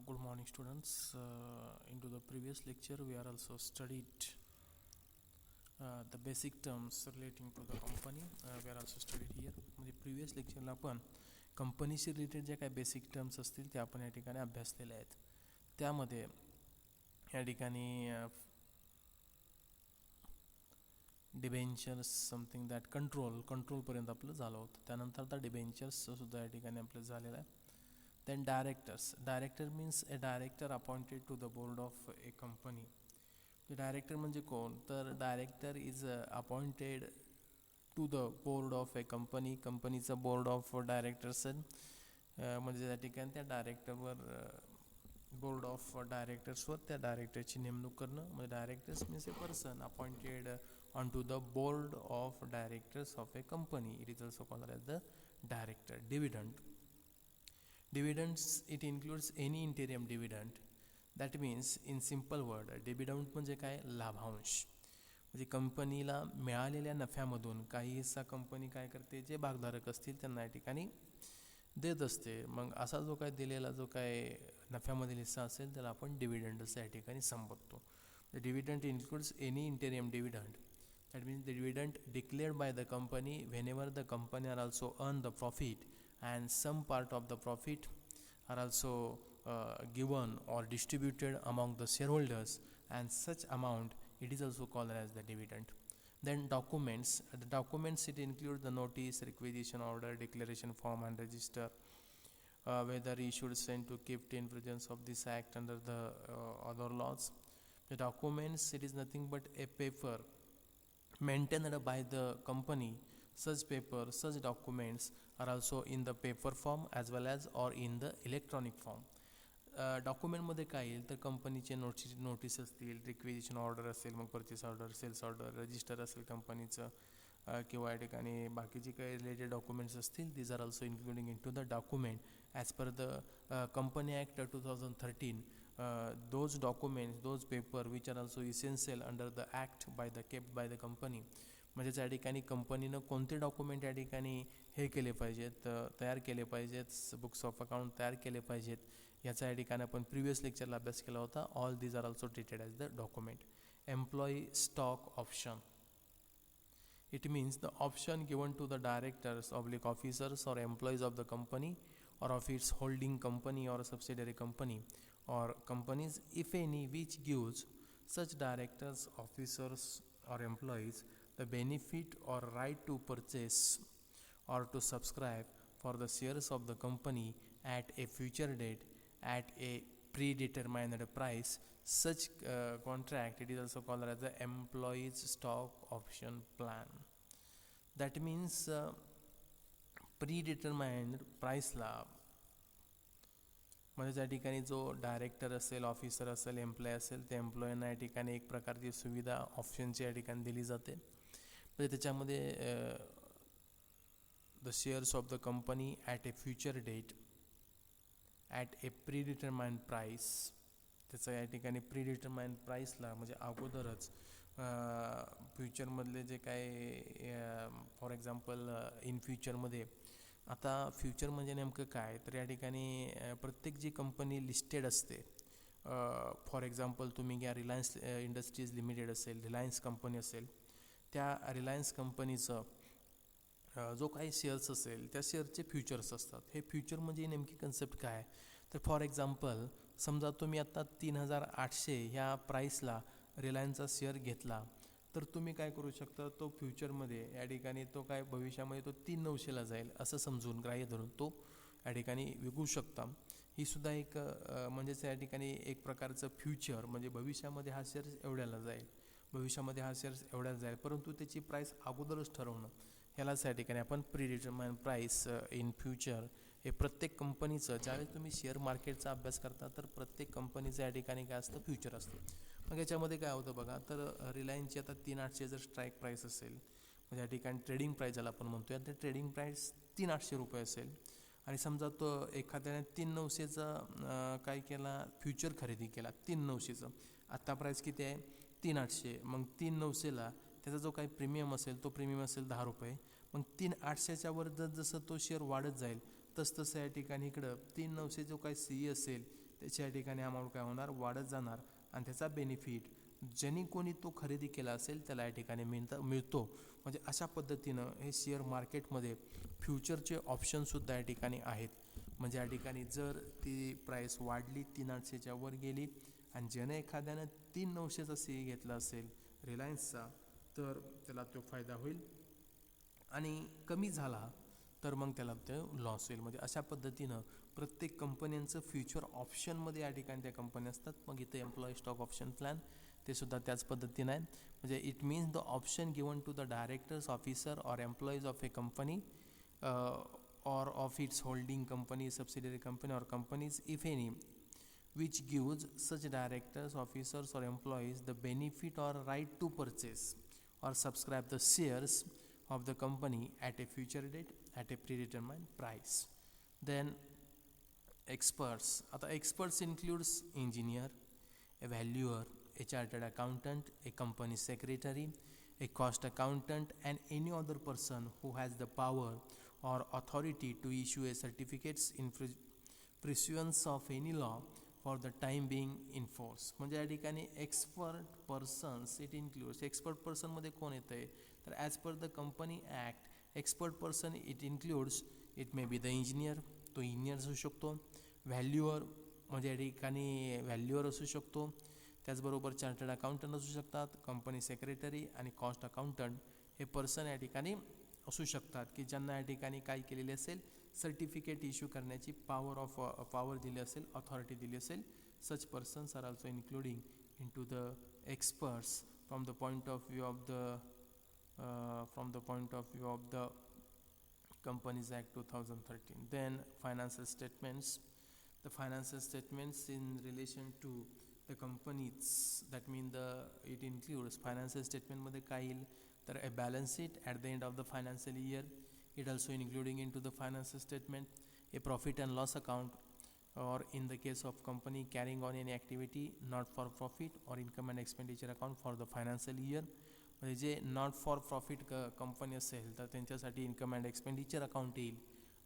Good morning students. Into the previous lecture we are also studied the basic terms relating to the company. We are also studied here. म्हणजे previous lectureला आपण कंपनीशी related जे काही basic terms असतील ते आपण या ठिकाणी अभ्यासलेले आहेत. त्यामध्ये या ठिकाणी डिबेंचर्स समथिंग दॅट कंट्रोलपर्यंत आपलं झालं होतं. त्यानंतर आता डिबेंचर्ससुद्धा या ठिकाणी आपलं झालेलं आहे. Then director means a director appointed to the board of a company. Director म्हणजे कोण तर director is appointed to the board of a कंपनीचं बोर्ड ऑफ डायरेक्टर्स म्हणजे त्या ठिकाणी त्या डायरेक्टरवर बोर्ड ऑफ डायरेक्टर्सवर त्या डायरेक्टरची नेमणूक करणं. म्हणजे directors means a person appointed on to the board of directors of a company. It is also called as the director. Dividends, it includes any interim dividend. That means in simple word, dividend म्हणजे काय लाभांश. म्हणजे कंपनीला मिळालेल्या नफ्यामधून काही हिस्सा company काय करते जे भागधारक असतील त्यांना या ठिकाणी देत असते. मग असा जो काय दिलेला जो काय नफ्यामधील हिस्सा असेल त्याला आपण डिव्हिडंड असं या ठिकाणी संबोधतो. The dividend includes any interim dividend. That means the dividend declared by the company whenever the company are also earn the profit and some part of the profit are also given or distributed among the shareholders, and such amount it is also called as the dividend. Then documents. The documents it include the notice, requisition order, declaration form and register, whether issued sent to keep in presence of this act under the other laws. The documents it is nothing but a paper maintained by the company. Such documents are also in the paper form as well as or in the electronic form. डॉक्युमेंटमध्ये काय येईल तर कंपनीचे notice असतील, requisition order असेल, मग purchase order, sales order, register असेल कंपनीचं, किंवा या ठिकाणी बाकीचे काही रिलेटेड डॉक्युमेंट्स असतील. These are also including in to the document as per the company act 2013. those documents, those paper which are also essential under the act kept by the company. म्हणजे त्या ठिकाणी कंपनीनं कोणते डॉक्युमेंट या ठिकाणी हे केले पाहिजेत, तयार केले पाहिजेत, बुक्स ऑफ अकाउंट तयार केले पाहिजेत, याचा या ठिकाणी आपण प्रिव्हियस लेक्चरला अभ्यास केला होता. All these are also treated as the document. Employee stock option. It means the option given to the directors, officers or employees of the company or of its holding company or subsidiary company or companies, if any, which gives such directors, officers or employees the benefit or right to purchase or to subscribe for the shares of the company at a future date at a predetermined price. Such contract it is also called as the employees stock option plan. That means predetermined प्राईसला म्हणजे त्या ठिकाणी जो director असेल, officer असेल, employ असेल, त्या एम्प्लॉयना या ठिकाणी एक प्रकारची सुविधा ऑप्शनची या ठिकाणी दिली जाते. म्हणजे त्याच्यामध्ये the shares of the company at a future date at a predetermined price. त्याचं या ठिकाणी प्रीडिटरमाइंड प्राईसला म्हणजे अगोदरच फ्युचरमधले जे काय फॉर एक्झाम्पल इन फ्युचरमध्ये. आता फ्युचर म्हणजे नेमकं काय तर या ठिकाणी प्रत्येक जी कंपनी लिस्टेड असते, फॉर एक्झाम्पल तुम्ही घ्या रिलायन्स इंडस्ट्रीज लिमिटेड असेल, रिलायन्स कंपनी असेल, त्या रिलायन्स कंपनीचं जो काही शेअर्स असेल त्या शेअरचे फ्युचर्स असतात. हे फ्युचर म्हणजे नेमकी कन्सेप्ट काय तर फॉर एक्झाम्पल समजा तुम्ही आत्ता 3800 ह्या प्राईसला रिलायन्सचा शेअर घेतला तर तुम्ही काय करू शकता, तो फ्युचरमध्ये या ठिकाणी तो काय भविष्यामध्ये तो 3900ला जाईल असं समजून ग्राह्य धरून तो या ठिकाणी विकू शकता. ही सुद्धा एक म्हणजेच या ठिकाणी एक प्रकारचं फ्युचर म्हणजे भविष्यामध्ये हा शेअर एवढ्याला जाईल, भविष्यामध्ये हा शेअर एवढ्याला जाईल, परंतु त्याची प्राईस अगोदरच ठरवणं ह्यालाच या ठिकाणी आपण प्रीडिटरमाइंड प्राईस इन फ्युचर. हे प्रत्येक कंपनीचं ज्यावेळेस तुम्ही शेअर मार्केटचा अभ्यास करता तर प्रत्येक कंपनीचं या ठिकाणी काय असतं फ्युचर असतं. मग याच्यामध्ये काय होतं बघा तर रिलायन्सची आता 3800 जर स्ट्राईक प्राईस असेल म्हणजे या ठिकाणी ट्रेडिंग प्राईस ज्याला आपण म्हणतो तर ट्रेडिंग प्राईस 3800 रुपये असेल आणि समजा तो एखाद्याने 3900चा काय केला फ्युचर खरेदी केला 3900चं. आत्ता प्राईस किती आहे 3800. मग 3900ला त्याचा जो काही प्रीमियम असेल तो प्रीमियम असेल 10 रुपये. मग 3800च्या वर जसं तो शेअर वाढत जाईल तसतसं या ठिकाणी इकडं 3900 जो काही CE असेल त्याची या ठिकाणी अमाऊंट काय होणार, वाढत जाणार आणि त्याचा बेनिफिट ज्यांनी कोणी तो खरेदी केला असेल त्याला या ठिकाणी मिळतो. म्हणजे अशा पद्धतीनं हे शेअर मार्केटमध्ये फ्युचरचे ऑप्शनसुद्धा या ठिकाणी आहेत. म्हणजे या ठिकाणी जर ती प्राईस वाढली 3,800च्या वर गेली आणि ज्यानं एखाद्यानं 3,900चा सी घेतला असेल रिलायन्सचा तर त्याला तो फायदा होईल आणि कमी झाला तर मग त्याला ते लॉस होईल. म्हणजे अशा पद्धतीनं प्रत्येक कंपन्यांचं फ्युचर ऑप्शनमध्ये या ठिकाणी त्या कंपन्या असतात. मग इथे एम्प्लॉई स्टॉक ऑप्शन प्लॅन ते सुद्धा त्याच पद्धतीनं आहे. म्हणजे it means the option given to the directors officer or employees of a company or of its holding company, subsidiary company or companies if any, which gives such directors, officers or employees the benefit or right to purchase or subscribe the shares of the company at a future date at a predetermined price. Then experts. आता experts includes engineer, a valuer, a chartered accountant, a company secretary, a cost accountant and any other person who has the power or authority to issue a certificates in pursuance of any law for the time being in force. म्हणजे या ठिकाणी expert persons it includes. Expert पर्सनमध्ये कोण येतं आहे तर as per the company act expert person it includes it may be the engineer, तो engineer असू शकतो. व्हॅल्युअर म्हणजे या ठिकाणी व्हॅल्युअर असू शकतो. त्याचबरोबर चार्टर्ड अकाउंटंट असू शकतात, कंपनी सेक्रेटरी आणि कॉस्ट अकाउंटंट हे पर्सन या ठिकाणी असू शकतात की ज्यांना या ठिकाणी काय केलेले असेल सर्टिफिकेट इश्यू करण्याची पॉवर दिली असेल, ऑथॉरिटी दिली असेल. Such persons are also including in to the experts from the point of view of the Companies Act 2013. Then financial statements. The financial statements in relation to the companies, that mean it includes financial statement मध्ये काय येईल तर a balance sheet at the end of the financial year. It also including into the financial statement a profit and loss account, or in the case of company carrying on any activity not for profit, or income and expenditure account for the financial year. म्हणजे जे not for profit company असेल तर त्यांच्यासाठी income and expenditure account येईल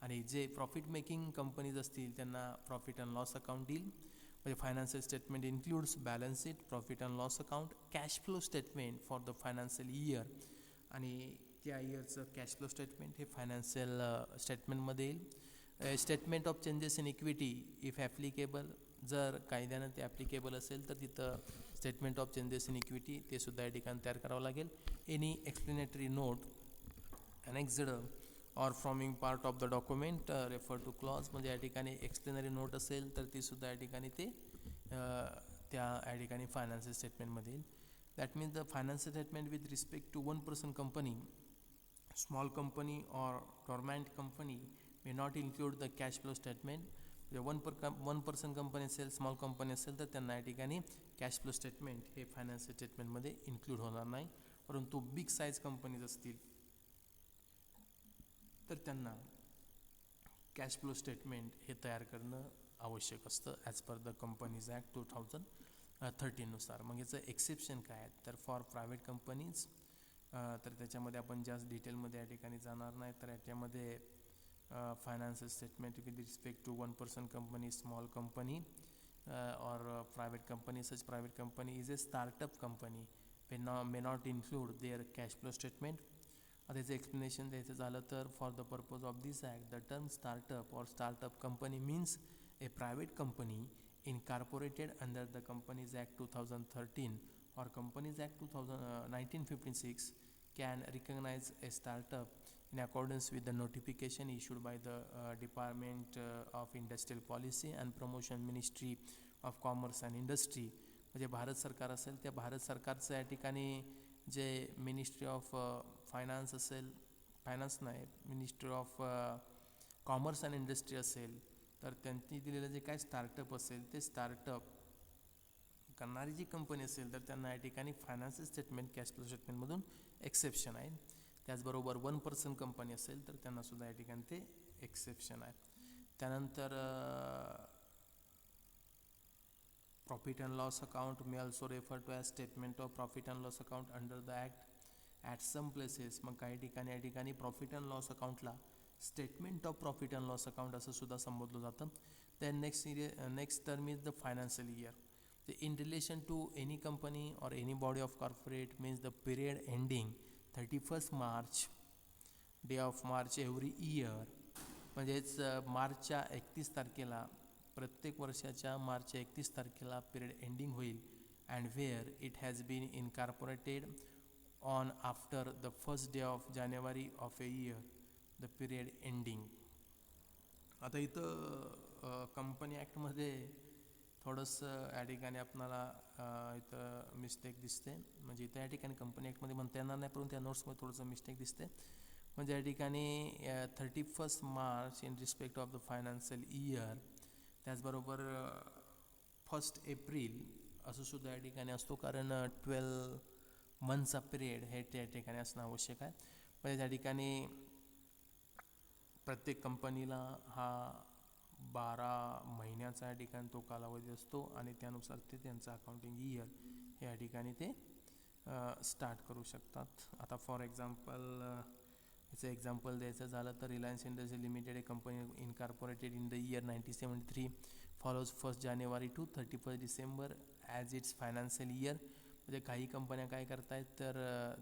आणि जे profit making companies असतील त्यांना प्रॉफिट अँड लॉस अकाउंट येईल. म्हणजे financial statement includes balance sheet, profit and loss account, cash flow statement for the financial year आणि त्या इयरचं कॅश फ्लो स्टेटमेंट हे फायनान्शियल स्टेटमेंटमध्ये येईल. Statement of changes in equity if applicable, जर कायद्यानं ते ॲप्लिकेबल असेल तर तिथं statement of changes in equity ते सुद्धा या ठिकाणी तयार करावं लागेल. Any explanatory note annexed or forming part of the document refer two clause, म्हणजे या ठिकाणी एक्सप्लेनरी नोट असेल तर ती सुद्धा या ठिकाणी ते त्या या ठिकाणी फायनान्शियल स्टेटमेंटमध्ये येईल. That means the financial statement with respect to one person company, small company or dormant company may not include the cash flow statement. One person company असेल, स्मॉल कंपनी असेल तर त्यांना या ठिकाणी कॅश फ्लो स्टेटमेंट हे financial स्टेटमेंटमध्ये include होणार नाही. परंतु बिग साईज कंपनीज असतील तर त्यांना कॅश फ्लो स्टेटमेंट हे तयार करणं आवश्यक असतं as per the companies act 2013 नुसार. मग याचं एक्सेप्शन काय आहेत तर फॉर प्रायव्हेट कंपनीज, तर त्याच्यामध्ये आपण जास्त डिटेलमध्ये या ठिकाणी जाणार नाही. तर याच्यामध्ये financial statement with respect to one person company, small company or private company. Such private company is a startup company may not include their cash flow statement. त्याचं एक्सप्लेनेशन द्यायचं झालं तर for the purpose of this act the term startup और startup company means a private company incorporated under the Companies Act 2013 or Companies Act 1956 can recognize a startup in accordance with the notification issued by the Department of Industrial Policy and Promotion, Ministry of Commerce and Industry. म्हणजे भारत सरकार असेल त्या भारत सरकारचं या ठिकाणी जे ministry of finance असेल, finance नाही, ministry of commerce and industry असेल तर त्यांनी दिलेलं जे काय स्टार्टअप असेल ते स्टार्टअप करणारी जी कंपनी असेल तर त्यांना या ठिकाणी फायनान्शियल स्टेटमेंट कॅश फ्लो स्टेटमेंटमधून एक्सेप्शन आहे. त्याचबरोबर वन पर्सन कंपनी असेल तर त्यांनासुद्धा या ठिकाणी ते एक्सेप्शन आहे. त्यानंतर profit and loss account may also refer to as statement of profit and loss account under the act at some places. मग काही ठिकाणी या ठिकाणी प्रॉफिट अँड लॉस अकाउंटला statement of profit and loss account असं सुद्धा संबोधलं जातं. Then next term is the financial year. In relation to any company or any body of corporate means the period ending 31st March, day of March every year. म्हणजेच मार्चच्या 31 तारखेला प्रत्येक वर्षाच्या मार्चच्या 31 तारखेला पिरियड एंडिंग होईल. And where it has been incorporated on after the first day of जानेवारी of a year the period ending. आता इथं कंपनी ॲक्टमध्ये थोडंसं या ठिकाणी आपल्याला इथं मिस्टेक दिसते. म्हणजे इथं या ठिकाणी कंपनी ॲक्टमध्ये म्हणता येणार नाही, परंतु त्या नोट्समध्ये थोडंसं मिस्टेक दिसते. म्हणजे या ठिकाणी 31 March in respect of the financial year, त्याचबरोबर 1 एप्रिल असं सुद्धा या ठिकाणी असतो, कारण 12 मंथचा पिरियड हे त्या ठिकाणी असणं आवश्यक आहे. म्हणजे त्या ठिकाणी प्रत्येक कंपनीला हा 12 महिन्याचा या ठिकाणी तो कालावधी असतो आणि त्यानुसार ते त्यांचं अकाउंटिंग इयर या ठिकाणी ते स्टार्ट करू शकतात. आता फॉर एक्झाम्पल याचं एक्झाम्पल द्यायचं झालं तर Reliance industry limited a company incorporated in the year 1973 follows 1 जानेवारी to 31 December as its financial year. म्हणजे काही कंपन्या काय करतायत तर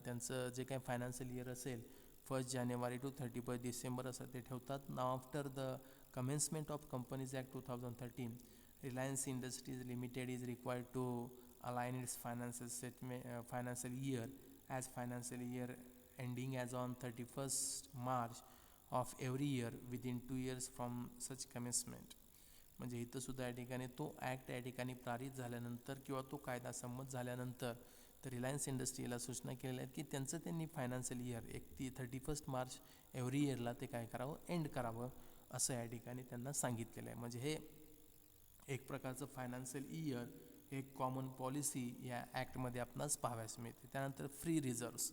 त्यांचं जे काही फायनान्शियल इयर असेल 1 जानेवारी टू 31 डिसेंबर असं ते ठेवतात. नाव after the commencement of companies act 2013 Reliance Industries Limited is required to align its financial year as financial year ending as on 31st March of every year within 2 years from such commencement. म्हणजे इथं सुद्धा या ठिकाणी तो act या ठिकाणी पारित झाल्यानंतर किंवा तो कायदा संमत झाल्यानंतर तर रिलायन्स इंडस्ट्रीला सूचना केलेल्या आहेत की त्यांचं त्यांनी फायनान्शियल इयर 31 मार्च एव्हरी इयरला ते काय करावं, एंड करावं असं या ठिकाणी त्यांना सांगितलेलं आहे. म्हणजे हे एक प्रकारचं फायनान्शियल इयर एक कॉमन पॉलिसी या ॲक्टमध्ये आपणास पाहाव्यास मिळते. त्यानंतर free reserves.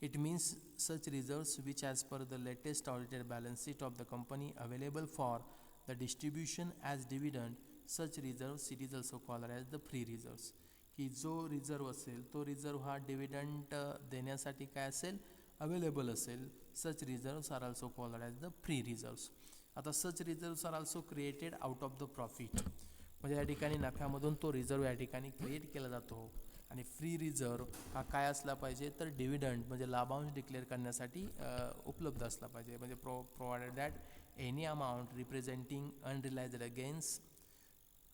It means such reserves which as per the latest audited balance sheet of the company available for the distribution as dividend. Such reserves it is also called as the free reserves. की जो reserve असेल तो reserve हा dividend देण्यासाठी काय असेल, available असेल. Such reserves are also called as the free reserves. आता such reserves are also created out of the profit. म्हणजे या ठिकाणी नफ्यामधून तो रिझर्व या ठिकाणी क्रिएट केला जातो. आणि फ्री रिझर्व हा काय असला पाहिजे तर डिव्हिडंड म्हणजे लाभांश डिक्लेअर करण्यासाठी उपलब्ध असला पाहिजे. म्हणजे provided that any amount representing unrealised gains,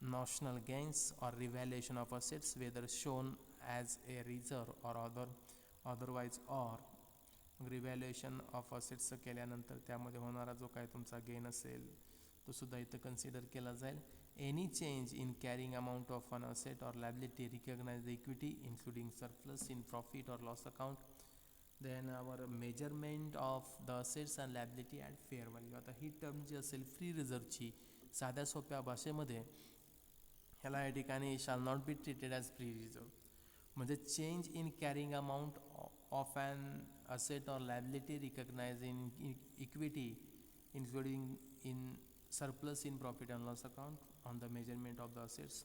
notional gains और revaluation of assets whether shown as a reserve और अदरवाईज और रिव्हॅल्युएशन ऑफ असेट्स केल्यानंतर त्यामध्ये होणारा जो काय तुमचा गेन असेल तो सुद्धा इथं कन्सिडर केला जाईल. Any change in carrying amount of an asset or liability recognize the equity including surplus in profit or loss account. Then our measurement of the assets and liability at fair value. आता ही term जी असेल free रिझर्वची साध्या सोप्या भाषेमध्ये ह्याला या ठिकाणी shall not be treated as free reserve. म्हणजे change in carrying amount of an asset और liability recognised in equity including in surplus in profit and loss account on the measurement of the assets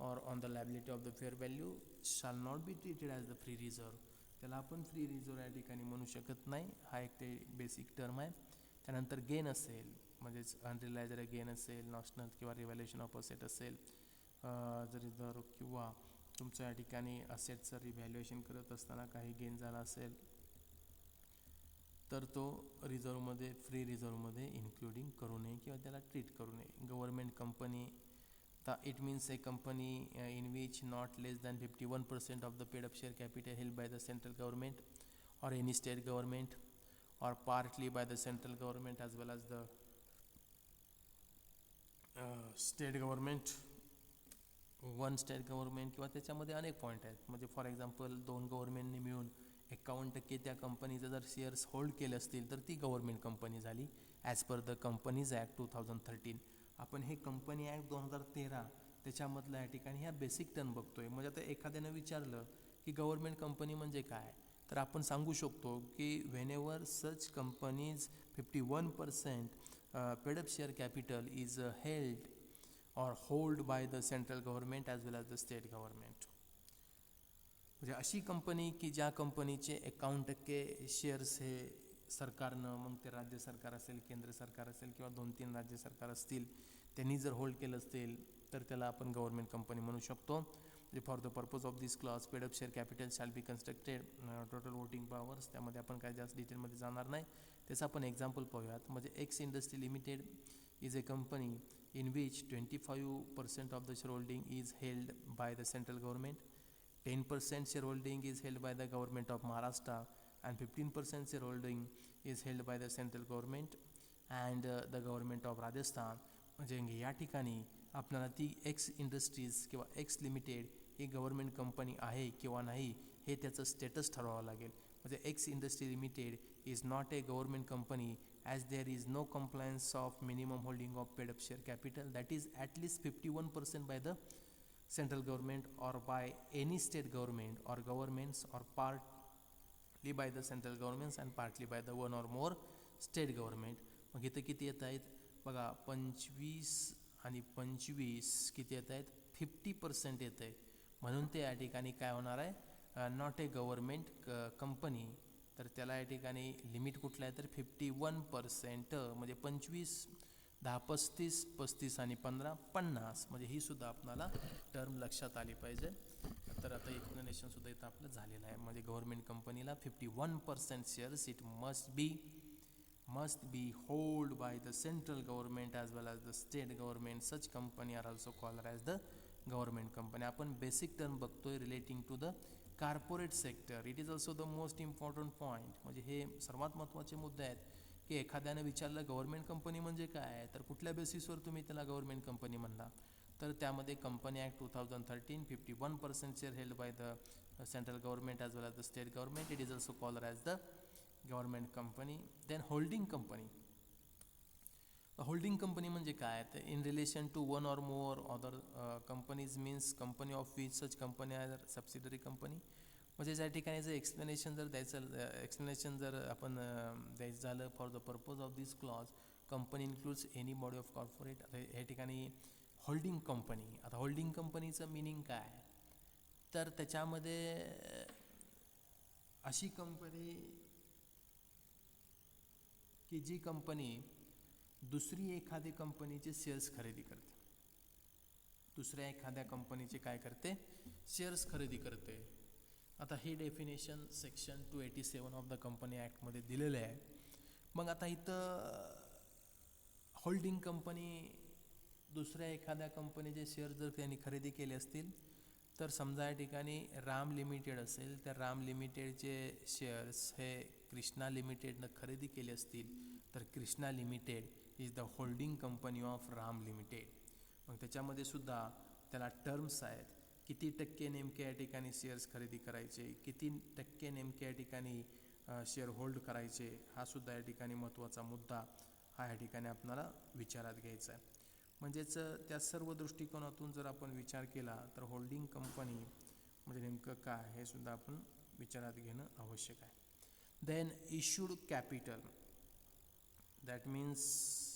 or on the liability of the fair value shall not be treated as the free reserve. त्याला आपण free reserve या ठिकाणी म्हणू शकत नाही. हा एक ते बेसिक टर्म आहे. त्यानंतर गेन असेल म्हणजेच अनरिलाइज्ड गेन असेल, नॉशनल किंवा रिव्हॅल्युएशन ऑफ असेट असेल, रिझर्व किंवा तुमच्या या ठिकाणी असेटचं रिव्हॅल्युएशन करत असताना काही गेन झाला असेल तर तो रिझर्वमध्ये फ्री रिझर्वमध्ये इन्क्लुडिंग करू नये किंवा त्याला ट्रीट करू नये. Government company it means a company in which not less than 51% of the paid up share capital held by the central government और एनी स्टेट गव्हर्मेंट और partly bye the central government as well as the state government, one state government किंवा त्याच्यामध्ये अनेक point आहेत. म्हणजे for example 2 गव्हर्मेंटनी मिळून 51% त्या कंपनीचं जर शेअर्स होल्ड केले असतील तर ती गव्हर्मेंट कंपनी झाली as per the companies act 2013. आपण हे कंपनी ॲक्ट 2013 त्याच्यामधलं या ठिकाणी ह्या बेसिक टर्म बघतोय. म्हणजे आता एखाद्यानं विचारलं की गव्हर्मेंट कंपनी म्हणजे काय, तर आपण सांगू शकतो की whenever such companies 51% paid up share capital is held और hold by the central government as well as the state government. म्हणजे अशी कंपनी की ज्या कंपनीचे 51% शेअर्स हे सरकारनं, मग ते राज्य सरकार असेल, केंद्र सरकार असेल किंवा 2-3 राज्य सरकार असतील, त्यांनी जर होल्ड केलं असेल तर त्याला आपण गव्हर्नमेंट कंपनी म्हणू शकतो. For the purpose of this clause paid up share capital shall be constructed total voting powers, त्यामध्ये आपण काय जास्त डिटेलमध्ये जाणार नाही. त्याचं आपण एक्झाम्पल पाहूयात. म्हणजे x industry limited is a company in which 25% of the shareholding is held by the central government, 10% shareholding is held by the government of Maharashtra, and 15% shareholding is held by the central government and the government of Rajasthan. म्हणजे या ठिकाणी आपल्याला ती x industries किंवा x limited ही government company आहे किंवा नाही हे त्याचं स्टेटस ठरवावं लागेल. म्हणजे x industry limited is not a government company as there is no compliance of minimum holding of paid up share capital that is at least 51% by the central government or by any state government or governments or partly by the central governments and partly by the one or more state government. मग इथं किती येत आहेत बघा, 25 आणि 25 किती येत आहेत, 50% येत आहे. म्हणून ते या ठिकाणी काय होणार आहे, नॉट ए गव्हर्नमेंट कंपनी. तर त्याला या ठिकाणी लिमिट कुठलं आहे तर 51%, म्हणजे 25, 10, 35, 35 आणि 15, 50. म्हणजे ही सुद्धा आपल्याला टर्म लक्षात आली पाहिजे. तर आता एक्सप्लेनेशनसुद्धा इथं आपलं झालेलं आहे. म्हणजे गव्हर्नमेंट कंपनीला 51% shares it must be held by the central government as well as the state government. Such company are also called as the government company. आपण बेसिक टर्म बघतोय relating to the corporate sector. It is also the most important point. म्हणजे हे सर्वात महत्त्वाचे मुद्दे आहेत की एखाद्याने विचारलं गव्हर्नमेंट कंपनी म्हणजे काय, तर कुठल्या बेसिसवर तुम्ही त्याला गव्हर्नमेंट कंपनी म्हणला, तर त्यामध्ये company act 2013 51% share held by the central government as well as the state government. It is also called as the government company. Then holding company. Holding company म्हणजे काय, तर in relation to one or more other companies means company of which such company are subsidiary company. म्हणजे ज्या ठिकाणी जर explanation जर आपण द्यायचं झालं for the purpose of this clause company includes any body of corporate. आता या ठिकाणी होल्डिंग कंपनी, आता होल्डिंग कंपनीचं मिनिंग काय, तर त्याच्यामध्ये अशी कंपनी की जी कंपनी दुसरी एखादी कंपनीचे शेअर्स खरेदी करते, दुसऱ्या एखाद्या कंपनीचे काय करते, शेअर्स खरेदी करते. आता हे definition section 287 of the company ॲक्टमध्ये दिलेलं आहे. मग आता इथं होल्डिंग कंपनी दुसऱ्या एखाद्या कंपनीचे शेअर जर त्यांनी खरेदी केले असतील, तर समजा या ठिकाणी राम लिमिटेड असेल, तर राम लिमिटेडचे शेअर्स हे कृष्णा लिमिटेडनं खरेदी केले असतील, तर Krishna limited is the holding company of Ram limited. मग त्याच्यामध्ये सुद्धा त्याला टर्म्स आहेत, किती टक्के नेमके या ठिकाणी शेअर्स खरेदी करायचे, किती टक्के नेमके या ठिकाणी शेअर होल्ड करायचे, हा सुद्धा या ठिकाणी महत्त्वाचा मुद्दा हा या ठिकाणी आपल्याला विचारात घ्यायचा आहे. म्हणजेच त्या सर्व दृष्टिकोनातून जर आपण विचार केला तर होल्डिंग कंपनी म्हणजे नेमकं काय हे सुद्धा आपण विचारात घेणं आवश्यक आहे. Then issued capital, that means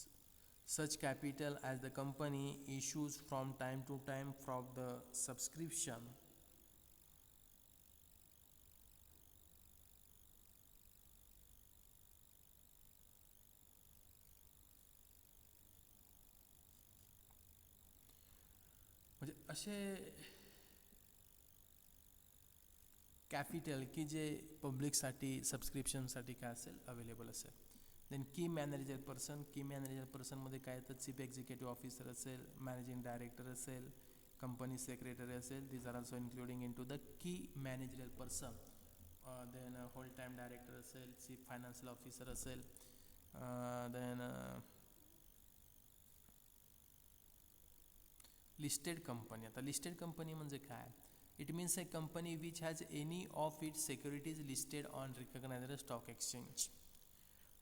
such capital as the company issues from time to time from the subscription म्हणजे असे कॅपिटल की जे पब्लिकसाठी सबस्क्रिप्शनसाठी काय असेल अवेलेबल असेल. देन की मॅनेजर पर्सनमध्ये काय तर चीफ एक्झिक्युटिव्ह ऑफिसर असेल, मॅनेजिंग डायरेक्टर असेल, कंपनी सेक्रेटरी असेल, these are also including in to the key managerial person. Then whole time director असेल, चीफ फायनान्शियल ऑफिसर असेल. Then listed company. आता लिस्टेड कंपनी म्हणजे काय, it means a company which has any of its securities listed on recognised stock exchange.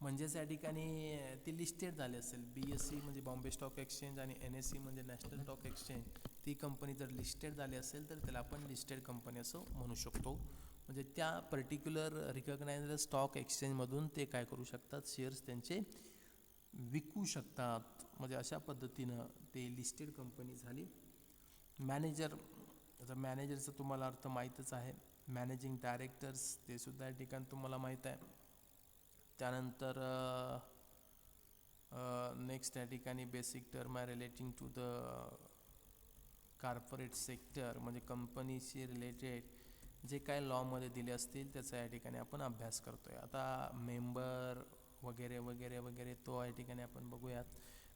म्हणजेच या ठिकाणी ती listed झाली असेल, BSE म्हणजे बॉम्बे स्टॉक एक्सचेंज आणि NSE म्हणजे नॅशनल स्टॉक एक्सचेंज, ती कंपनी जर लिस्टेड झाली असेल तर त्याला आपण लिस्टेड कंपनी असं म्हणू शकतो. म्हणजे त्या पर्टिक्युलर रिकग्नाइज्ड स्टॉक एक्सचेंजमधून ते काय करू शकतात, शेअर्स त्यांचे विकू शकतात. म्हणजे अशा पद्धतीनं ते लिस्टेड कंपनी झाली. मॅनेजर, आता मॅनेजरचं तुम्हाला अर्थ माहीतच आहे, मॅनेजिंग डायरेक्टर्स ते सुद्धा या ठिकाणी तुम्हाला माहीत आहे. त्यानंतर नेक्स्ट या ठिकाणी बेसिक टर्म आहे relating to the corporate sector, म्हणजे कंपनीशी रिलेटेड जे काय लॉमध्ये दिले असतील त्याचा या ठिकाणी आपण अभ्यास करतोय. आता मेंबर वगैरे वगैरे वगैरे तो या ठिकाणी आपण बघूयात.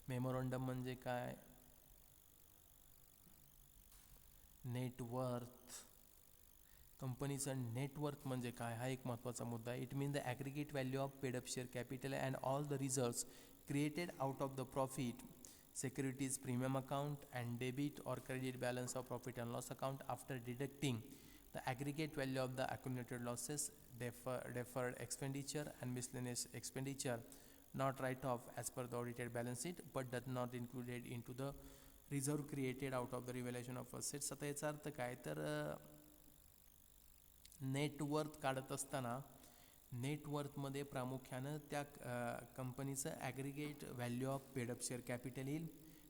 मेमोरंडम म्हणजे काय, नेटवर्थ, कंपनीचं नेटवर्थ म्हणजे काय हा एक महत्त्वाचा मुद्दा आहे. It mean the aggregate value of paid up share capital and all the reserves created out of the profit, securities premium account and debit or credit balance of profit and loss account after deducting the aggregate value of the accumulated losses, deferred expenditure and miscellaneous expenditure not write off as per the audited balance sheet but does not included into the reserve created out of the revaluation of assets. आता याचा अर्थ काय तर net worth काढत असताना नेटवर्थमध्ये प्रामुख्यानं त्या कंपनीचं aggregate value of paid up share capital येईल.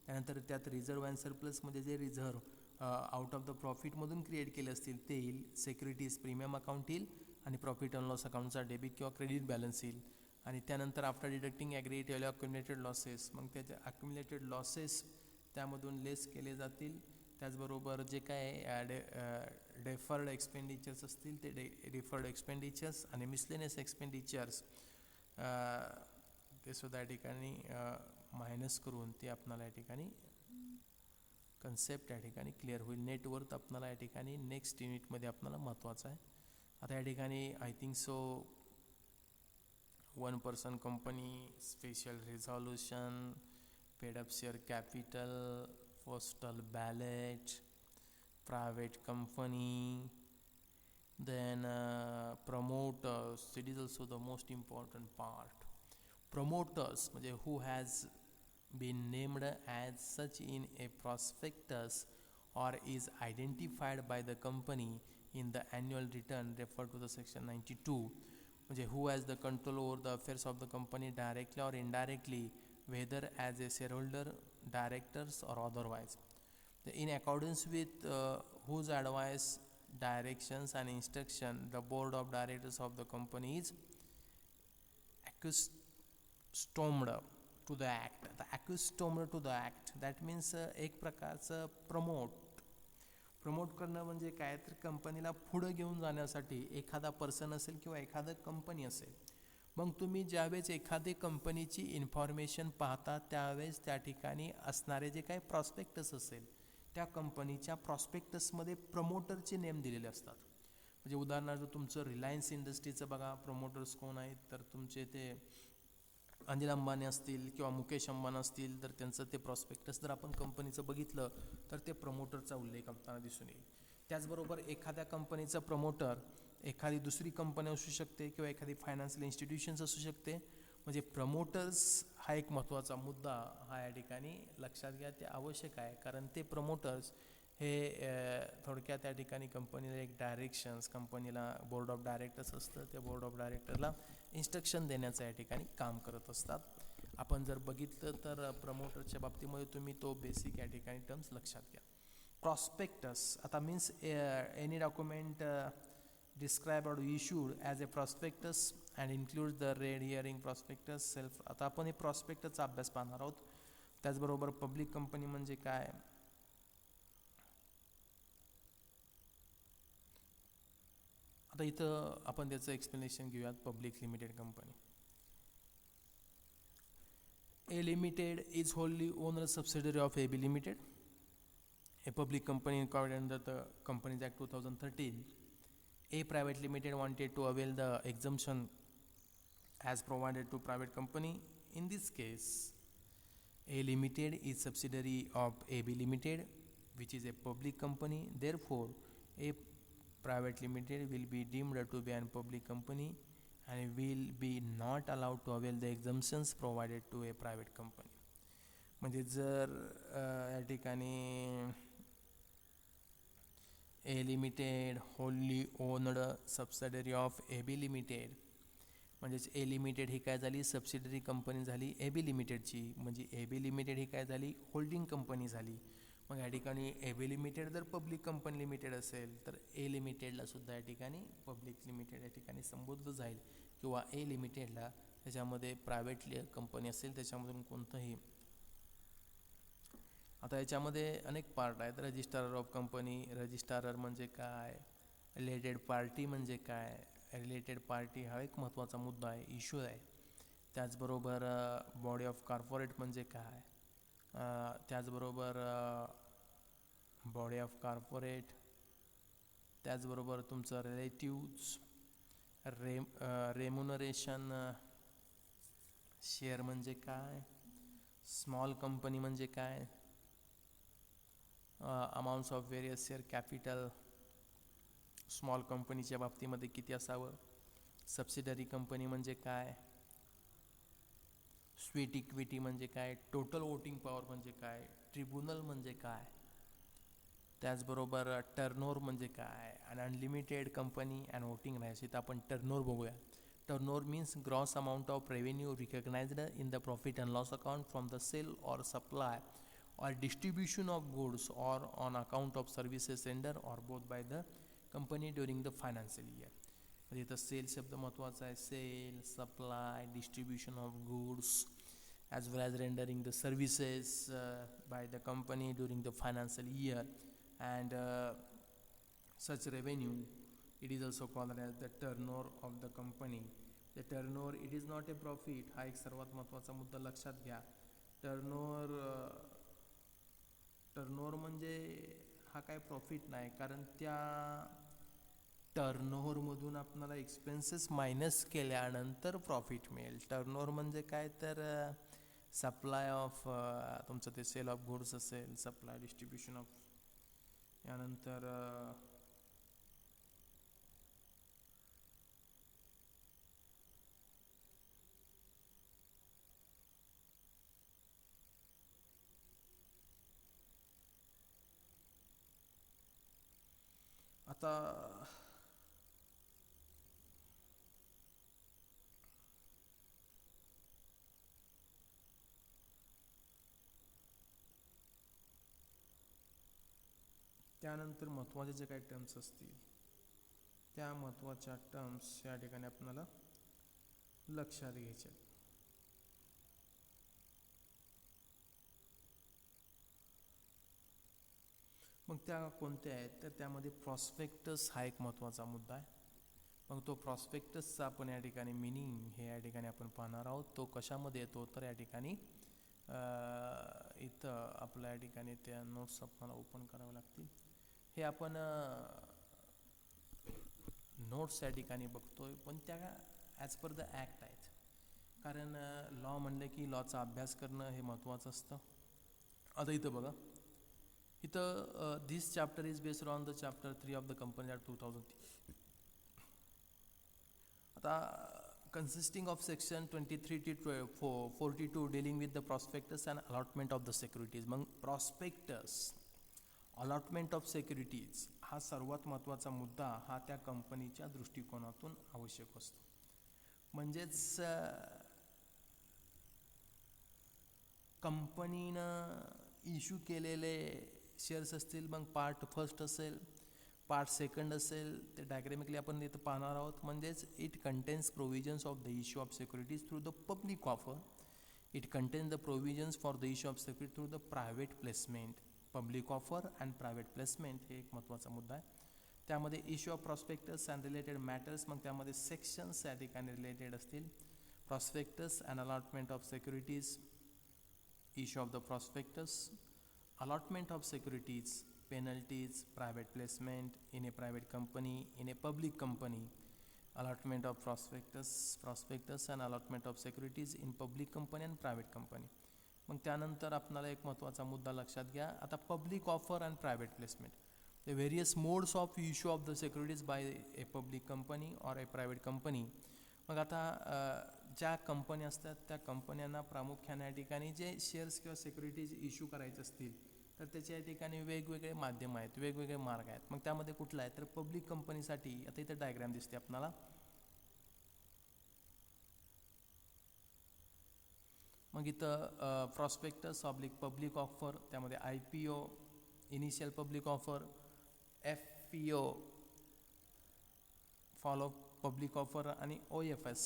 त्यानंतर त्यात रिझर्व्ह अँड सरप्लसमध्ये जे रिझर्व्ह आउट ऑफ द प्रॉफिटमधून क्रिएट केले असतील ते येईल. सिक्युरिटीज प्रीमियम अकाउंट येईल आणि प्रॉफिट अँड लॉस अकाउंटचा डेबिट किंवा क्रेडिट बॅलन्स येईल. आणि त्यानंतर after deducting aggregate value accumulated losses, मग त्याचे अक्युमुलेटेड लॉसेस त्यामधून लेस केले जातील. त्याचबरोबर जे काय डेफर्ड एक्सपेंडिचर्स असतील ते डिफर्ड एक्सपेंडिचर्स आणि मिसलेनियस एक्सपेंडिचर्स ते सुद्धा या ठिकाणी मायनस करून ते आपणाला या ठिकाणी कन्सेप्ट या ठिकाणी क्लिअर होईल. नेटवर्थ आपणाला या ठिकाणी नेक्स्ट युनिटमध्ये आपणाला महत्त्वाचं आहे. आता या ठिकाणी I think so 1 person company, special resolution, paid up share capital, postal ballot, private company, then promoters. It is also the most important part. Promoters म्हणजे who has been named as such in a prospectus or is identified by the company in the annual return referred to the section 92. म्हणजे who has the control over the affairs of the company directly or indirectly, whether as a shareholder, directors or otherwise. In accordance with whose advice, directions and instruction the board of directors of the company is accustomed to the act. The accustomed to the act, that means एक प्रकारचं promote करणं म्हणजे काय तर कंपनीला पुढं घेऊन जाण्यासाठी एखादा पर्सन असेल किंवा एखादं कंपनी असेल. मग तुम्ही ज्यावेळेस एखादी कंपनीची इन्फॉर्मेशन पाहता त्यावेळेस त्या ठिकाणी असणारे जे काही प्रॉस्पेक्टस असेल त्या कंपनीच्या प्रॉस्पेक्टसमध्ये प्रमोटरचे नेम दिलेले असतात. म्हणजे उदाहरणार्थ तुमचं रिलायन्स इंडस्ट्रीचं बघा, प्रमोटर्स कोण आहेत तर तुमचे ते अनिल अंबानी असतील किंवा मुकेश अंबानी असतील तर त्यांचं ते प्रॉस्पेक्टस जर आपण कंपनीचं बघितलं तर ते प्रमोटरचा उल्लेख आपल्याला दिसून येईल. त्याचबरोबर एखाद्या कंपनीचं प्रमोटर एखादी दुसरी कंपनी असू शकते किंवा एखादी फायनान्शियल इन्स्टिट्यूशन्स असू शकते. म्हणजे प्रमोटर्स हा एक महत्त्वाचा मुद्दा हा या ठिकाणी लक्षात घ्या, ते आवश्यक आहे. कारण ते प्रमोटर्स हे थोडक्यात त्या ठिकाणी कंपनीला एक डायरेक्शन्स, कंपनीला बोर्ड ऑफ डायरेक्टर्स असतं, त्या बोर्ड ऑफ डायरेक्टरला इन्स्ट्रक्शन देण्याचं या ठिकाणी काम करत असतात. आपण जर बघितलं तर प्रमोटरच्या बाबतीमध्ये तुम्ही तो बेसिक या ठिकाणी टर्म्स लक्षात घ्या. प्रॉस्पेक्टस आता means any document described or issued as a prospectus and includes the red herring prospectus self. आता आपण हे प्रॉस्पेक्टसचा अभ्यास पाहणार आहोत. त्याचबरोबर पब्लिक कंपनी म्हणजे काय, आता इथं आपण त्याचं एक्सप्लेनेशन घेऊयात. Public limited company, A Limited is wholly owned subsidiary of AB Limited, a public company incorporated under the Companies Act 2013. A Private Limited wanted to avail the exemption as provided to private company. In this case, A Limited is subsidiary of AB Limited, which is a public company. Therefore, A Private Limited will be deemed to be a public company and will be not allowed to avail the exemptions provided to a private company. म्हणजे जर या ठिकाणी A Limited wholly owned subsidiary of AB Limited, म्हणजेच A Limited ही काय झाली, subsidiary company झाली AB लिमिटेडची. म्हणजे AB limited ही काय झाली, होल्डिंग कंपनी झाली. मग या ठिकाणी AB लिमिटेड जर पब्लिक कंपनी लिमिटेड असेल तर A लिमिटेडला सुद्धा या ठिकाणी पब्लिक लिमिटेड या ठिकाणी संबोधलं जाईल किंवा A लिमिटेडला त्याच्यामध्ये प्रायव्हेटली कंपनी असेल त्याच्यामधून कोणतंही. आता याच्यामध्ये अनेक पार्ट आहेत. रजिस्ट्रार ऑफ कंपनी, रजिस्ट्रार म्हणजे काय, रिलेटेड पार्टी म्हणजे काय. रिलेटेड पार्टी हा एक महत्त्वाचा मुद्दा आहे, इश्यू आहे. त्याचबरोबर बॉडी ऑफ कॉर्पोरेट म्हणजे काय, त्याचबरोबर बॉडी ऑफ कॉर्पोरेट, त्याचबरोबर तुमचं रिलेटिव्ज, रेम्युनरेशन, शेअर म्हणजे काय, स्मॉल कंपनी म्हणजे काय, amounts of various share capital small कंपनीच्या बाबतीमध्ये किती असावं, सबसिडरी कंपनी म्हणजे काय, स्वीट इक्विटी म्हणजे काय, टोटल वोटिंग पॉवर म्हणजे काय, ट्रिब्युनल म्हणजे काय, त्याचबरोबर टर्नओव्हर म्हणजे काय, आणि अनलिमिटेड कंपनी अँड वोटिंग राहायची. तर आपण टर्नओव्हर बघूया. Turnover means gross amount of revenue recognised in the profit and loss account from the sale or supply or distribution of goods or on account of services rendered or both by the company during the financial year. म्हणजे इथं sale शब्द महत्त्वाचा आहे. Sale, supply, distribution of goods as well as rendering the services by the company during the financial year, and such revenue, it is also called as the turnover of the company. The turnover, it is not a profit. हा एक सर्वात महत्त्वाचा मुद्दा लक्षात घ्या. Turnover म्हणजे हा काय प्रॉफिट नाही, कारण त्या टर्नओव्हरमधून आपल्याला एक्सपेन्सेस मायनस केल्यानंतर प्रॉफिट मिळेल. टर्नओव्हर म्हणजे काय तर सप्लाय ऑफ तुमचं ते सेल ऑफ गुड्स असेल, सप्लाय डिस्ट्रीब्युशन ऑफ, यानंतर आता त्यानंतर महत्त्वाचे जे काही टर्म्स असतील त्या महत्त्वाच्या टर्म्स या ठिकाणी आपल्याला लक्षात घ्यायचे. मग त्या कोणत्या आहेत, तर त्यामध्ये प्रॉस्पेक्टस हा एक महत्त्वाचा मुद्दा आहे. मग तो प्रॉस्पेक्टसचा आपण या ठिकाणी मिनिंग हे या ठिकाणी आपण पाहणार आहोत. तो कशामध्ये येतो, तर या ठिकाणी इथं आपल्या या ठिकाणी त्या नोट्स आपल्याला ओपन करावं लागतील. हे आपण नोट्स या ठिकाणी बघतोय, पण त्या ॲज पर द ॲक्ट आहेत. कारण लॉ म्हणलं की लॉचा अभ्यास करणं हे महत्त्वाचं असतं. आता इथं बघा, इथं this chapter is based on the chapter 3 of the company act 2000. आता consisting of section 23 to 42 dealing with the prospectus and allotment of the securities. मग prospectus, allotment of securities हा सर्वात महत्त्वाचा मुद्दा हा त्या कंपनीच्या दृष्टिकोनातून आवश्यक असतो. म्हणजेच कंपनीनं इश्यू केलेले शेअर्स असतील, मग पार्ट फर्स्ट असेल, पार्ट सेकंड असेल, ते डायग्रामिकली आपण इथं पाहणार आहोत. म्हणजेच it contains provisions of the issue of securities through the public offer. It contains the provisions for the issue of security through the private placement. Public offer and private placement हे एक महत्त्वाचा मुद्दा आहे. त्यामध्ये issue of prospectus and related matters, मग त्यामध्ये sections या ठिकाणी रिलेटेड असतील. Prospectus and allotment of securities, issue of the prospectus, allotment of securities, penalties, private placement in a private company, in a public company, allotment of prospectus and allotment of securities in public company and private company. मग त्यानंतर आपल्याला एक महत्त्वाचा मुद्दा लक्षात घ्या. आता public offer and private placement, the various modes of issue of the securities by a public company or a private company. मग आता ज्या कंपन्या असतात त्या कंपन्यांना प्रामुख्याने या ठिकाणी जे शेअर्स किंवा सिक्युरिटीज इश्यू करायचे असतील तर त्याच्या या ठिकाणी वेगवेगळे माध्यम आहेत, वेगवेगळे मार्ग आहेत. मग त्यामध्ये कुठला आहे, तर पब्लिक कंपनीसाठी आता इथं डायग्राम दिसते आपल्याला. मग इथं प्रॉस्पेक्टस ऑब्लिक पब्लिक ऑफर, त्यामध्ये IPO initial public offer, FPO follow public offer आणि OFS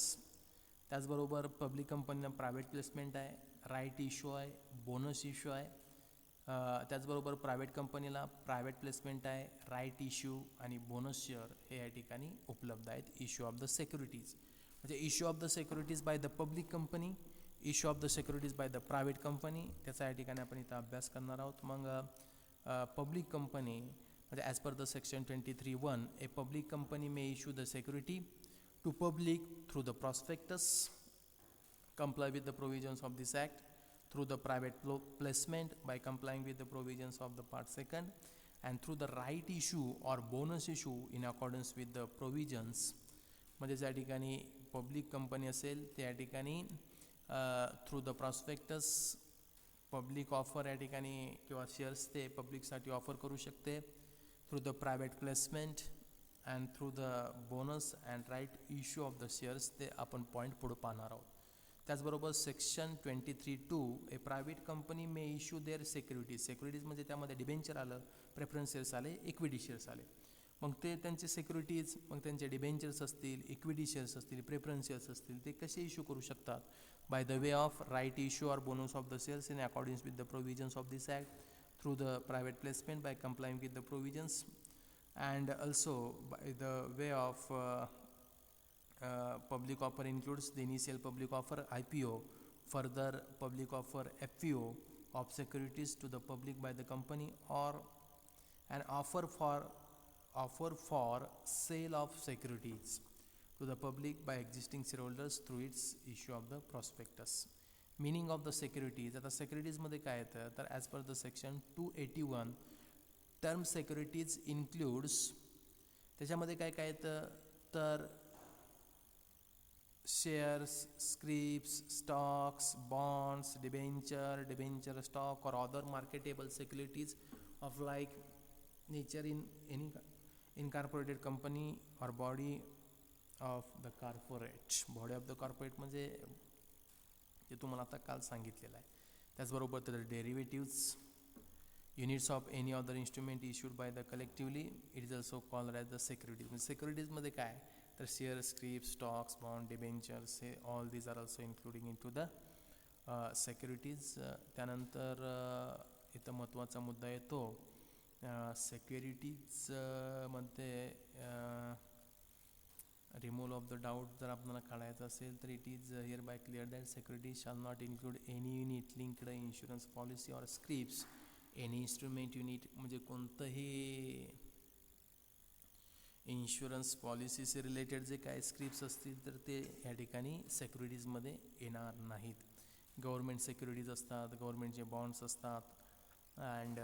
त्याचबरोबर पब्लिक कंपनीला प्रायव्हेट प्लेसमेंट आहे, राईट इश्यू आहे, बोनस इश्यू आहे. त्याचबरोबर प्रायव्हेट कंपनीला प्रायव्हेट प्लेसमेंट आहे, राईट इश्यू आणि बोनस शेअर हे या ठिकाणी उपलब्ध आहेत. इश्यू ऑफ द सिक्युरिटीज म्हणजे issue of the securities by the public company, issue of the securities by the private company, त्याचा या ठिकाणी आपण इथं अभ्यास करणार आहोत. मग पब्लिक कंपनी म्हणजे as per the section 23(1) A public company may issue the security to public through the prospectus, comply with the provisions of this act, through the private placement by complying with the provisions of the part 2nd, and through the right issue or bonus issue in accordance with the provisions. म्हणजे ज्या ठिकाणी public company असेल त्या ठिकाणी through the prospectus public offer या ठिकाणी किंवा shares ते पब्लिकसाठी ऑफर करू शकते. Through the private placement and through the bonus and right issue of the shares ते आपण पॉईंट पुढं पाहणार आहोत. त्याचबरोबर section 23(2) a private company may issue their securities म्हणजे त्यामध्ये डिबेंचर आलं, प्रेफरन्स शेअर्स आले, इक्विटी शेअर्स आले. मग ते त्यांचे सिक्युरिटीज, मग त्यांचे डिबेंचर्स असतील, इक्विटी शेअर्स असतील, प्रेफरन्स शेअर्स असतील, ते कसे इश्यू करू शकतात by the way of right issue or bonus of the shares in accordance with the provisions of this act, through the private placement by complying with the provisions, and also by the way of public offer includes the initial public offer IPO, further public offer FPO of securities to the public by the company, or an offer for sale of securities to the public by existing shareholders through its issue of the prospectus. Meaning of the securities, आता securities मध्ये काय येतं तर as per the section 281 term securities includes, त्याच्यामध्ये काय काय येतं तर shares, scrips, stocks, bonds, debenture stock or other marketable securities of like nature in any incorporated company or body of the corporate. Body of the corporate म्हणजे जे तुम्हाला आता काल सांगितलेलं आहे. त्याचबरोबर तर derivatives, units of any other instrument issued by the collectively, it is also called as the securities. Securities मध्ये काय तर share, script, stocks, bond, debentures हे all these are also including in to the securities. त्यानंतर इथं महत्त्वाचा मुद्दा येतो securities मध्ये रिमूव्हल ऑफ द डाऊट जर आपल्याला काढायचं असेल तर it is hereby clear that securities shall not include any unit linked insurance policy or scripts, any instrument unit म्हणजे कोणतंही इन्शुरन्स पॉलिसीशी रिलेटेड जे काय स्क्रिप्ट्स असतील तर ते या ठिकाणी सेक्युरिटीजमध्ये येणार नाहीत. गव्हर्मेंट सिक्युरिटीज असतात, गव्हर्मेंटचे बॉन्ड्स असतात, अँड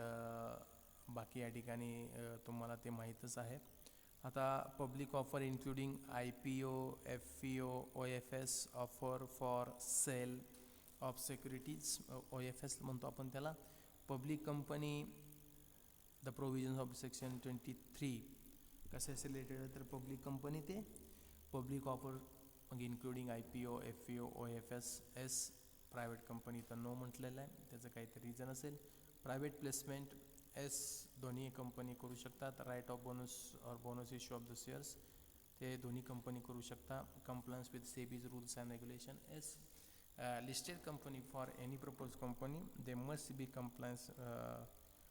बाकी या ठिकाणी तुम्हाला ते माहीतच आहे. आता public offer including IPO, FPO, OFS, offer for sale of securities, OFS म्हणतो आपण त्याला. Public company the provisions of section 23 कशाशी रिलेटेड आहे तर पब्लिक कंपनी ते पब्लिक ऑफर मग including IPO, FPO, OFS. Private company तर नो म्हटलेलं आहे, त्याचं काहीतरी रिझन असेल. प्रायव्हेट प्लेसमेंट दोन्ही कंपनी करू शकतात. Right of bonus or bonus issue of the shares ते दोन्ही कंपनी करू शकता. Compliance with SEBI's rules and regulation. Listed company for any proposed company, they must be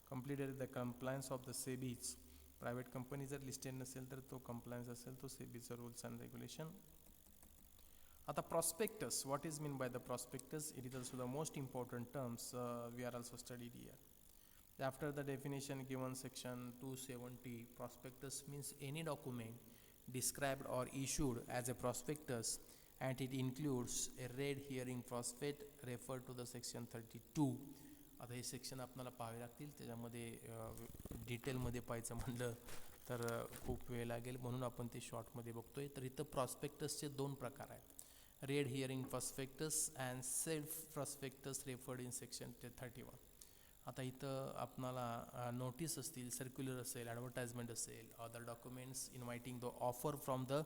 completed the compliance of the SEBI's. Private company जर listed नसेल तर तो compliance असेल तो SEBI's rules and regulation. आता prospectus, what is mean by the prospectus? It is also the most important terms we are also studied here. After the definition given section 270, prospectus means any document described or issued as a prospectus, and it includes a red herring prospect referred to the section 32. आता हे section आपल्याला पाहावे लागतील, त्याच्यामध्ये डिटेलमध्ये पाहायचं म्हणलं तर खूप वेळ लागेल, म्हणून आपण ते शॉर्टमध्ये बघतोय. तर इथं प्रॉस्पेक्टसचे दोन प्रकार आहेत, red herring prospectus and self prospectus referred in section 31. आता इथं आपणाला नोटीस असतील, सर्क्युलर असेल, ॲडव्हर्टाइजमेंट असेल, other documents inviting the offer from the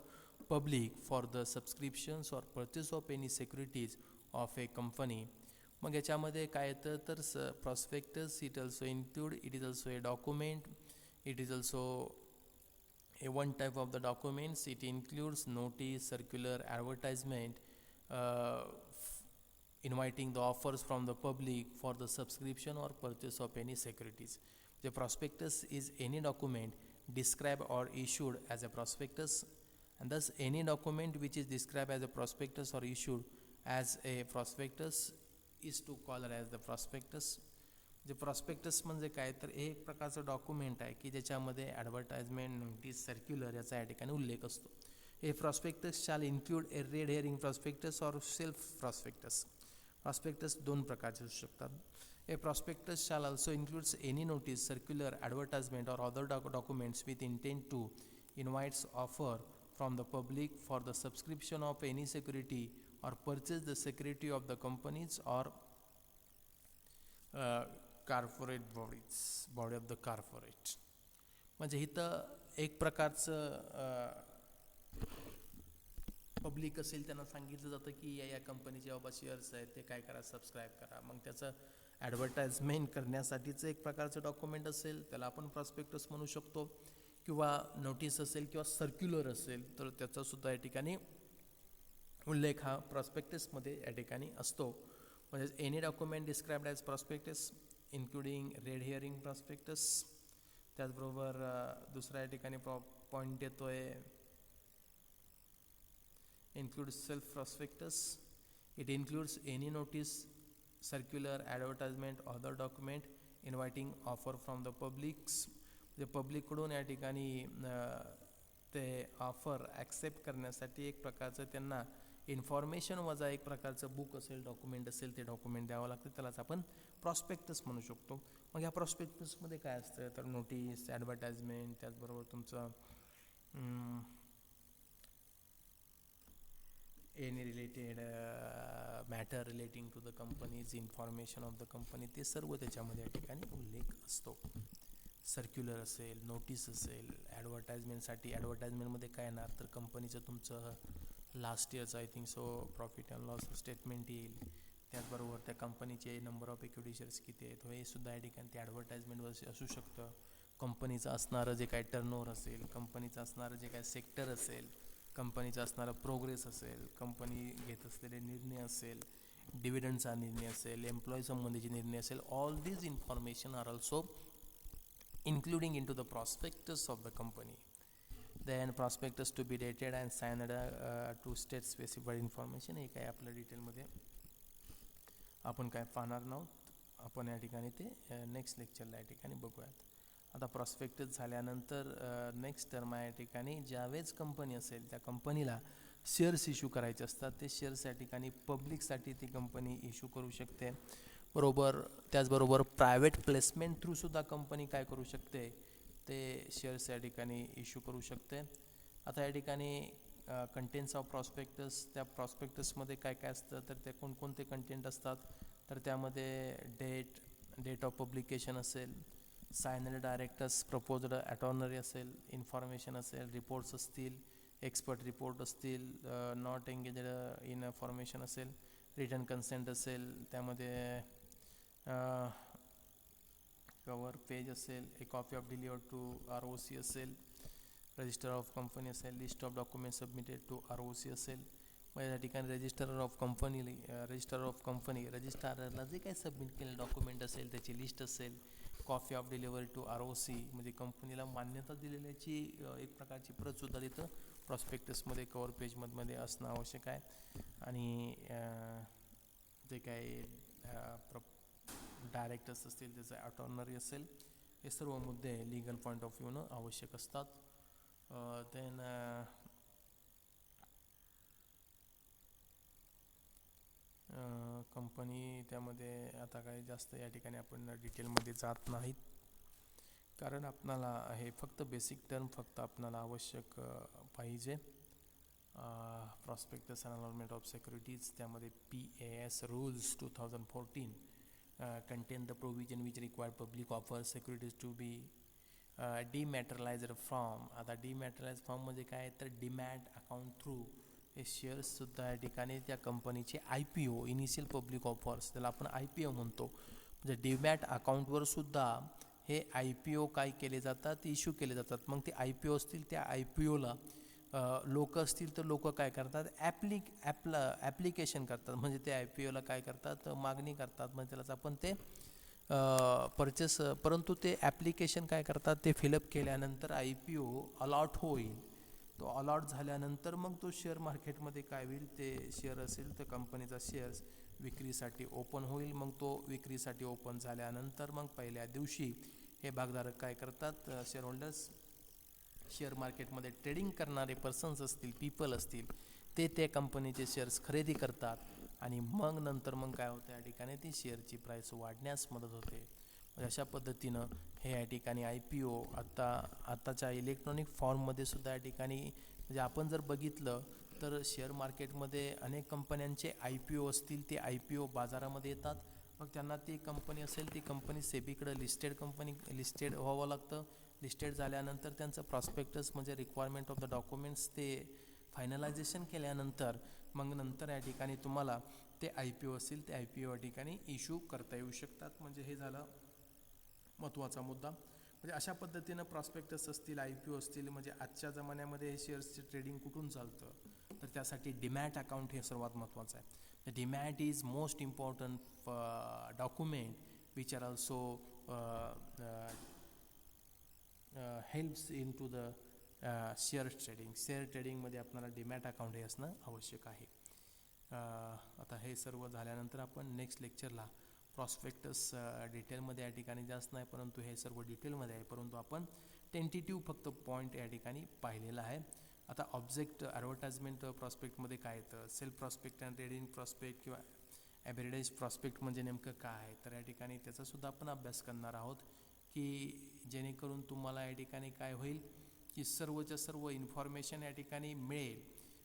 public for the subscriptions or purchase of any securities of a company. मग याच्यामध्ये काय येतं तर prospectus, it also include, it is also a document, it is also a one type of the documents. It includes notice, circular, advertisement, inviting the offers from the public for the subscription or purchase of any securities. The prospectus is any document described or issued as a prospectus, and thus any document which is described as a prospectus or issued as a prospectus is to call as the prospectus. जे prospectus म्हणजे काय तर हे एक प्रकारचं document आहे की ज्याच्यामध्ये ॲडव्हर्टाइजमेंट, नोटीस, सर्क्युलर याचा या ठिकाणी उल्लेख असतो. हे prospectus shall include a red herring prospectus or shelf prospectus. Prospectus दोन प्रकारचे असू शकतात. A prospectus shall also includes any notice, circular, advertisement or other documents with intent to invites offer from the public for the subscription of any security or purchase the security of the companies or corporate body of the corporate. म्हणजे इथं एक प्रकारचं public असेल त्यांना सांगितलं जातं की या कंपनीचे बाबा शेअर्स आहेत ते काय करा, सबस्क्राईब करा. मग त्याचं ॲडव्हर्टाइजमेंट करण्यासाठीचं एक प्रकारचं डॉक्युमेंट असेल त्याला आपण प्रॉस्पेक्टस म्हणू शकतो, किंवा नोटीस असेल किंवा सर्क्युलर असेल तर त्याचासुद्धा या ठिकाणी उल्लेख हा प्रॉस्पेक्टसमध्ये या ठिकाणी असतो. म्हणजे any document described as prospectus including red herring prospectus. त्याचबरोबर दुसरा या ठिकाणी पॉईंट येतो आहे includes self prospectus. It includes any notice, circular, advertisement, other document inviting offer from the publics. जे पब्लिक कडून या ठिकाणी ते ऑफर ॲक्सेप्ट करण्यासाठी एक प्रकारचं त्यांना इन्फॉर्मेशन वजा एक प्रकारचं बुक असेल, डॉक्युमेंट असेल, ते डॉक्युमेंट द्यावं लागतं. त्यालाच आपण प्रॉस्पेक्टस म्हणू शकतो. मग ह्या प्रॉस्पेक्टसमध्ये काय असतं तर नोटीस, ॲडव्हर्टाइजमेंट, त्याचबरोबर तुमचं any related matter relating to the company's information of the company, ते सर्व त्याच्यामध्ये या ठिकाणी उल्लेख असतो. सर्क्युलर असेल, नोटीस असेल, ॲडव्हर्टाइजमेंटसाठी ॲडव्हर्टाइजमेंटमध्ये काय येणार तर कंपनीचं तुमचं लास्ट इयरचं I think so profit and loss statement येईल. त्याचबरोबर त्या कंपनीचे नंबर ऑफ इक्विटी शेअर्स किती आहेत हे सुद्धा या ठिकाणी ते ॲडव्हर्टाइजमेंटवर असू शकतं. कंपनीचं असणारं जे काय टर्नओव्हर असेल, कंपनीचं असणारं जे काय सेक्टर असेल, कंपनीचा असणारा प्रोग्रेस असेल, कंपनी घेत असलेले निर्णय असेल, डिव्हिडंडचा निर्णय असेल, एम्प्लॉई संबंधीचे निर्णय असेल, all these information are also including into the prospectus of the company. Then prospectus to be dated and signed to state specified information. हे काय आपल्या डिटेलमध्ये आपण काय पाहणार नाहोत. आपण या ठिकाणी ते नेक्स्ट लेक्चरला या ठिकाणी बघूयात. आता प्रॉस्पेक्टस झाल्यानंतर नेक्स्ट टर्म या ठिकाणी ज्यावेळेस कंपनी असेल त्या कंपनीला शेअर्स इश्यू करायचे असतात. ते शेअर्स या ठिकाणी पब्लिकसाठी ती कंपनी इश्यू करू शकते. त्याचबरोबर प्रायव्हेट प्लेसमेंट थ्रूसुद्धा कंपनी काय करू शकते ते शेअर्स या ठिकाणी इश्यू करू शकते. आता या ठिकाणी कंटेंट्स ऑफ प्रॉस्पेक्टस, त्या प्रॉस्पेक्टसमध्ये काय काय असतं तर ते कोणकोणते कंटेंट असतात तर त्यामध्ये डेट ऑफ पब्लिकेशन असेल, सायनरी डायरेक्टर्स प्रपोज्ड अटॉर्नरी असेल, इन्फॉर्मेशन असेल, रिपोर्ट्स असतील, एक्सपर्ट रिपोर्ट असतील, नॉट एंगेज्ड इन फॉर्मेशन असेल, रिटर्न कन्सेंट असेल, त्यामध्ये कवर पेज असेल, a copy of delivered to ROC असेल, रजिस्टर ऑफ कंपनी असेल, list of document submitted to ROC असेल. मग या ठिकाणी रजिस्टर ऑफ कंपनी रजिस्ट्रारला जे काही सबमिट केलेलं डॉक्युमेंट असेल त्याची लिस्ट असेल, copy of delivery to ROC म्हणजे कंपनीला मान्यता दिलेल्याची एक प्रकारची प्रतसुद्धा तिथं प्रॉस्पेक्टसमध्ये कवर पेजमध्ये असणं आवश्यक आहे. आणि जे काही डायरेक्टर्स असतील त्याचं अटॉर्नरी असेल, हे सर्व मुद्दे लिगल पॉईंट ऑफ व्ह्यूनं आवश्यक असतात. देन कंपनी त्यामध्ये आता काही जास्त या ठिकाणी आपण डिटेलमध्ये जात नाहीत, कारण आपणाला हे फक्त बेसिक टर्म फक्त आपणाला आवश्यक पाहिजे. प्रॉस्पेक्टस अनालॉटमेंट ऑफ सिक्युरिटीज, त्यामध्ये PAS rules 2014 contain the provision which require public offer securities to be dematerialized from. आता dematerialized from म्हणजे काय तर डीमॅट अकाउंट थ्रू हे शेअर्ससुद्धा या ठिकाणी त्या कंपनीचे IPO इनिशियल पब्लिक ऑफर्स त्याला आपण IPO म्हणतो. म्हणजे डीमॅट अकाउंटवर सुद्धा हे IPO काय केले जातात, इश्यू केले जातात. मग ते IPO असतील त्या IPOला लोक असतील तर लोक काय करतात, ॲप्लिकेशन करतात, म्हणजे ते आय पी ओला काय करतात, मागणी करतात, म्हणजे त्यालाच आपण ते परचेस. परंतु ते ॲप्लिकेशन काय करतात, ते फिलअप केल्यानंतर आय पी ओ अलॉट होईल. तो अलॉट झाल्यानंतर मग तो शेअर मार्केटमध्ये काय होईल, ते शेअर असेल तर कंपनीचा शेअर्स विक्रीसाठी ओपन होईल. मग तो विक्रीसाठी ओपन झाल्यानंतर मग पहिल्या दिवशी हे भागधारक काय करतात, शेअर होल्डर्स, शेअर मार्केटमध्ये ट्रेडिंग करणारे पर्सन्स असतील, पीपल असतील, ते त्या कंपनीचे शेअर्स खरेदी करतात. आणि मग नंतर मग काय होतं, या ठिकाणी ती शेअरची प्राईस वाढण्यास मदत होते. म्हणजे अशा पद्धतीनं हे या ठिकाणी आय पी ओ आत्ताच्या इलेक्ट्रॉनिक फॉर्ममध्ये सुद्धा या ठिकाणी, म्हणजे आपण जर बघितलं तर शेअर मार्केटमध्ये अनेक कंपन्यांचे आय पी ओ असतील, ते आय पी ओ बाजारामध्ये येतात. मग त्यांना ती कंपनी असेल, ती कंपनी सेबीकडे लिस्टेड व्हावं लागतं. लिस्टेड झाल्यानंतर त्यांचं प्रॉस्पेक्टस म्हणजे रिक्वायरमेंट ऑफ द डॉक्युमेंट्स ते फायनलायझेशन केल्यानंतर मग नंतर या ठिकाणी तुम्हाला ते आय पी ओ असतील, ते आय पी ओ या ठिकाणी इश्यू करता येऊ शकतात. म्हणजे हे झालं महत्त्वाचा मुद्दा. म्हणजे अशा पद्धतीनं प्रॉस्पेक्टस असतील, आय पी ओ असतील, म्हणजे आजच्या जमान्यामध्ये हे शेअर्सचे ट्रेडिंग कुठून चालतं, तर त्यासाठी डीमॅट अकाउंट हे सर्वात महत्त्वाचं आहे. Demat is most important document which are also helps in to the share trading. Share ट्रेडिंगमध्ये आपल्याला डीमॅट अकाउंट हे असणं आवश्यक आहे. आता हे सर्व झाल्यानंतर आपण नेक्स्ट लेक्चरला प्रॉस्पेक्टस डिटेलमध्ये या ठिकाणी जास्त नाही, परंतु हे सर्व डिटेलमध्ये आहे, परंतु आपण टेंटेटिव्ह फक्त पॉईंट या ठिकाणी पाहिलेला आहे. आता ऑब्जेक्ट ॲडव्हर्टाइजमेंट प्रॉस्पेक्टमध्ये काय येतं, self prospect and trading prospect किंवा ॲव्हरेज प्रॉस्पेक्ट म्हणजे नेमकं काय आहे, तर या ठिकाणी त्याचासुद्धा आपण अभ्यास करणार आहोत, की जेणेकरून तुम्हाला या ठिकाणी काय होईल, की सर्वच्या सर्व इन्फॉर्मेशन या ठिकाणी मिळेल.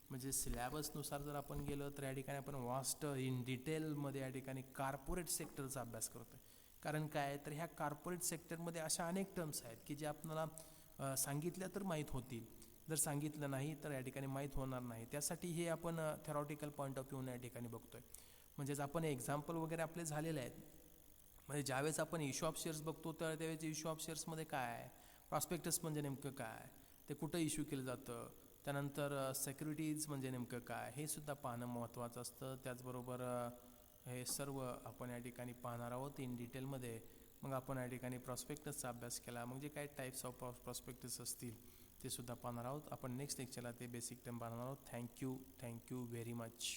म्हणजे सिलॅबसनुसार जर आपण गेलो तर या ठिकाणी आपण वास्ट इन डिटेलमध्ये या ठिकाणी कॉर्पोरेट सेक्टरचा अभ्यास करतो आहे. कारण काय, तर ह्या कॉर्पोरेट सेक्टरमध्ये अशा अनेक टर्म्स आहेत की जे आपल्याला सांगितल्या तर माहीत होतील, जर सांगितलं नाही तर या ठिकाणी माहीत होणार नाही. त्यासाठी हे आपण थेरॉटिकल पॉईंट ऑफ व्ह्यूने या ठिकाणी बघतोय. म्हणजेच आपण एक्झाम्पल वगैरे आपले झालेले आहेत. म्हणजे ज्यावेळेस आपण इश्यू ऑफ शेअर्स बघतो तर त्यावेळेस इश्यू ऑफ शेअर्समध्ये काय आहे, प्रॉस्पेक्टस म्हणजे नेमकं काय, ते कुठं इश्यू केलं जातं, त्यानंतर सेक्युरिटीज म्हणजे नेमकं काय, हे सुद्धा पाहणं महत्त्वाचं असतं. त्याचबरोबर हे सर्व आपण या ठिकाणी पाहणार आहोत इन डिटेलमध्ये. मग आपण या ठिकाणी प्रॉस्पेक्टसचा अभ्यास केला, म्हणजे काय टाईप्स ऑफ प्रॉस्पेक्टस असतील ते सुद्धा पाहणार आहोत. आपण नेक्स्ट लेक्चरला ते बेसिक टर्म पाहणार आहोत. Thank you very much.